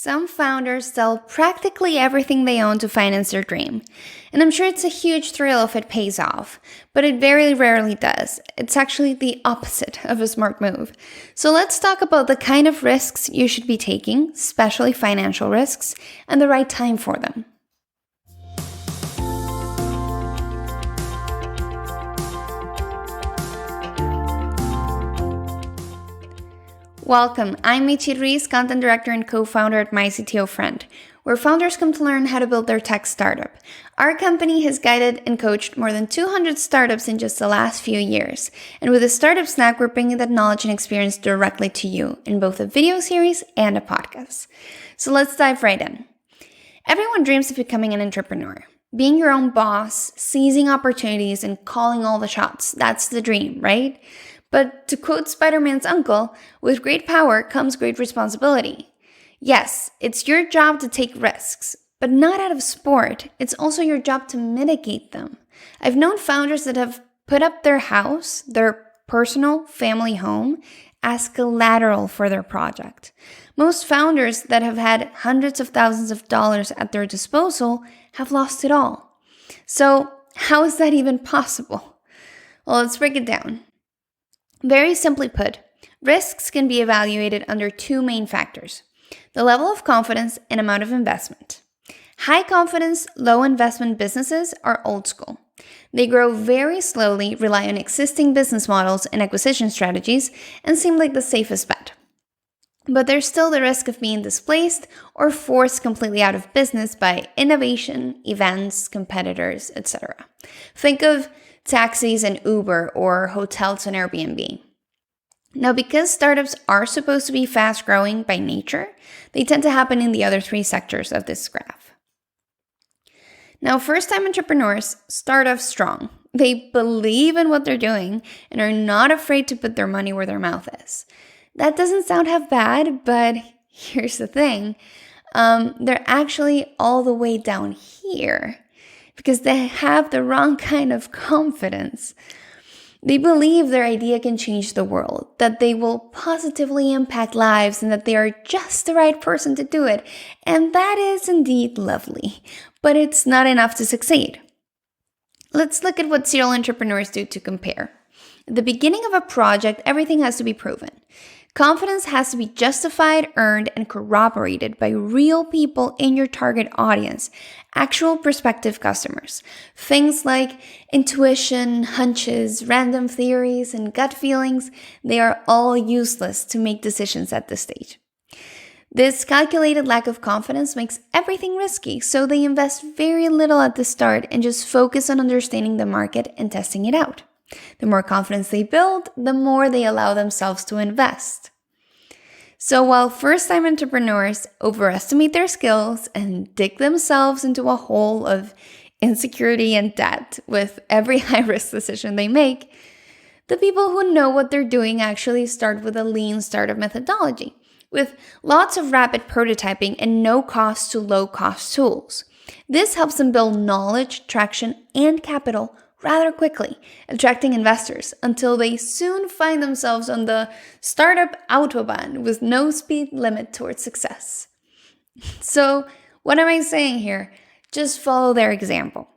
Some founders sell practically everything they own to finance their dream. And I'm sure it's a huge thrill if it pays off, but it very rarely does. It's actually the opposite of a smart move. So let's talk about the kind of risks you should be taking, especially financial risks, and the right time for them. Welcome, I'm MyCTOfriend, content director and co-founder at MyCTOfriend, where founders come to learn how to build their tech startup. Our company has guided and coached more than 200 startups in just the last few years. And with the Startup Snack, we're bringing that knowledge and experience directly to you in both a video series and a podcast. So let's dive right in. Everyone dreams of becoming an entrepreneur. Being your own boss, seizing opportunities, and calling all the shots. That's the dream, right? But to quote Spider-Man's uncle, with great power comes great responsibility. Yes, it's your job to take risks, but not out of sport. It's also your job to mitigate them. I've known founders that have put up their house, their personal family home, as collateral for their project. Most founders that have had hundreds of thousands of dollars at their disposal have lost it all. So how is that even possible? Well, let's break it down. Very simply put, risks can be evaluated under two main factors: the level of confidence and amount of investment. High confidence, low investment businesses are old school. They grow very slowly, rely on existing business models and acquisition strategies, and seem like the safest bet. But there's still the risk of being displaced or forced completely out of business by innovation, events, competitors, etc. Think of taxis and Uber or hotels and Airbnb. Now, because startups are supposed to be fast growing by nature, they tend to happen in the other three sectors of this graph. Now, first-time entrepreneurs start off strong. They believe in what they're doing and are not afraid to put their money where their mouth is. That doesn't sound half bad, but here's the thing. They're actually all the way down here because they have the wrong kind of confidence. They believe their idea can change the world, that they will positively impact lives, and that they are just the right person to do it. And that is indeed lovely, but it's not enough to succeed. Let's look at what serial entrepreneurs do to compare. At the beginning of a project, everything has to be proven. Confidence has to be justified, earned, and corroborated by real people in your target audience, actual prospective customers. Things like intuition, hunches, random theories, and gut feelings, they are all useless to make decisions at this stage. This calculated lack of confidence makes everything risky, so they invest very little at the start and just focus on understanding the market and testing it out. The more confidence they build, the more they allow themselves to invest. So while first-time entrepreneurs overestimate their skills and dig themselves into a hole of insecurity and debt with every high-risk decision they make, the people who know what they're doing actually start with a lean startup methodology, with lots of rapid prototyping and no-cost to low-cost tools. This helps them build knowledge, traction, and capital rather quickly, attracting investors until they soon find themselves on the startup autobahn with no speed limit towards success. So, what am I saying here? Just follow their example.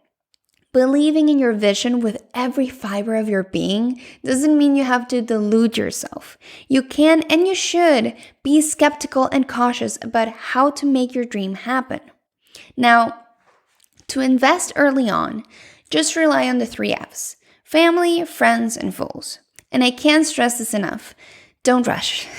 Believing in your vision with every fiber of your being doesn't mean you have to delude yourself. You can and you should be skeptical and cautious about how to make your dream happen. Now, to invest early on, just rely on the 3 F's: family, friends, and fools. And I can't stress this enough. Don't rush.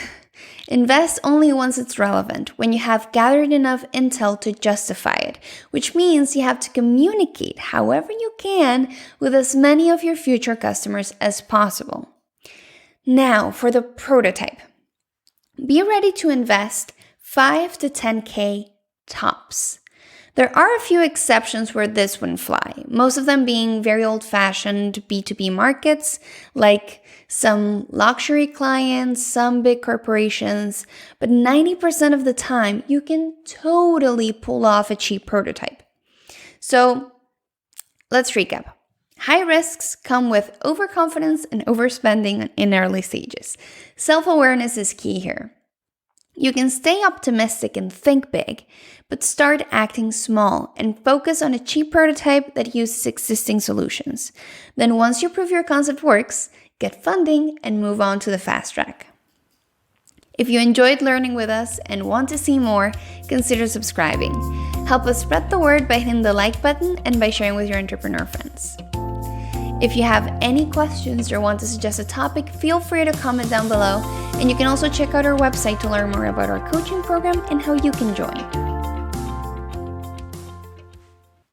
Invest only once it's relevant, when you have gathered enough intel to justify it, which means you have to communicate however you can with as many of your future customers as possible. Now for the prototype. Be ready to invest 5 to 10K tops. There are a few exceptions where this wouldn't fly, most of them being very old-fashioned B2B markets, like some luxury clients, some big corporations, but 90% of the time, you can totally pull off a cheap prototype. So let's recap. High risks come with overconfidence and overspending in early stages. Self-awareness is key here. You can stay optimistic and think big, but start acting small and focus on a cheap prototype that uses existing solutions. Then once you prove your concept works, get funding and move on to the fast track. If you enjoyed learning with us and want to see more, consider subscribing. Help us spread the word by hitting the like button and by sharing with your entrepreneur friends. If you have any questions or want to suggest a topic, feel free to comment down below. And you can also check out our website to learn more about our coaching program and how you can join.